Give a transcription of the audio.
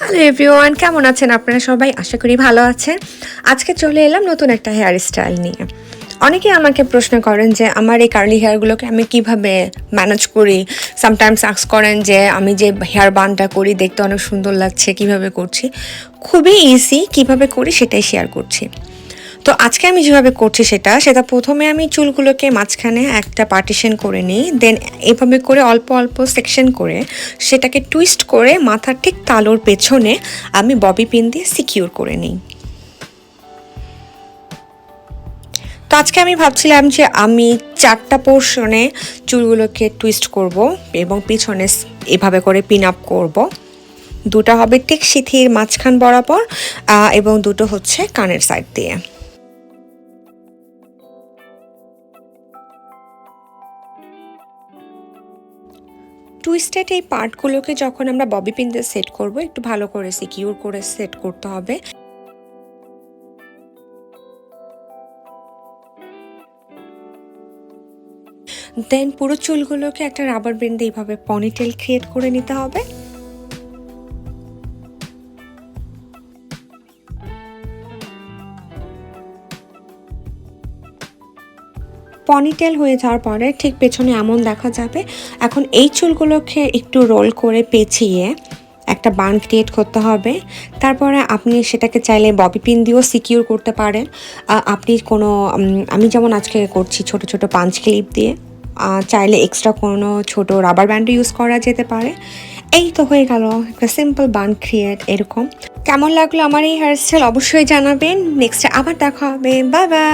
Hello everyone, কেমন আছেন আপনারা সবাই? আশা করি ভালো আছেন। আজকে চলে এলাম নতুন একটা হেয়ার স্টাইল নিয়ে। অনেকেই আমাকে প্রশ্ন করেন যে আমার এই কার্লি হেয়ারগুলোকে আমি কিভাবে ম্যানেজ করি। সামটাইমস আস্ক করেন যে আমি যে হেয়ার বানটা করি দেখতে অনেক সুন্দর লাগছে, কিভাবে করছি। খুবই ইজি, কিভাবে করি সেটাই শেয়ার করছি। তো আজকে আমি যেভাবে করছি সেটা প্রথমে আমি চুলগুলোকে মাঝখানে একটা পার্টিশন করে নিই, দেন এভাবে করে অল্প অল্প সেকশন করে সেটাকে টুইস্ট করে মাথার ঠিক তালুর পেছনে আমি ববি পিন দিয়ে সিকিউর করে নিই। তো আজকে আমি ভাবছিলাম যে আমি 4টা পোর্শনে চুলগুলোকে টুইস্ট করব এবং পিছনে এভাবে করে পিন আপ করব। দুটো হবে ঠিক সিথির মাঝখান বরাবর এবং দুটো হচ্ছে কানের সাইড দিয়ে। টুইস্টেড এই পার্টগুলোকে যখন আমরা ববি পিন দিয়ে সেট করব, একটু ভালো করে সিকিউর করে সেট করতে হবে। দেন পুরো চুলগুলোকে একটা রাবার ব্যান্ড দিয়ে এইভাবে পনিটেল ক্রিয়েট করে নিতে হবে। পনিটেল হয়ে যাওয়ার পরে ঠিক পেছনে এমন দেখা যাবে। এখন এই চুলগুলোকে একটু রোল করে পেঁচিয়ে একটা বান ক্রিয়েট করতে হবে। তারপরে আপনি সেটাকে চাইলে ববি পিন দিয়েও সিকিউর করতে পারেন। আপনি কোনো আমি যেমন আজকে করছি ছোট ছোট পাঞ্চ ক্লিপ দিয়ে, চাইলে এক্সট্রা কোনো ছোট রাবার ব্যান্ডও ইউজ করা যেতে পারে। এই তো হয়ে গেল একটা সিম্পল বান ক্রিয়েট। এরকম কেমন লাগলো আমার এই হেয়ার স্টাইল অবশ্যই জানাবেন। নেক্সটে আবার দেখা হবে। Bye bye.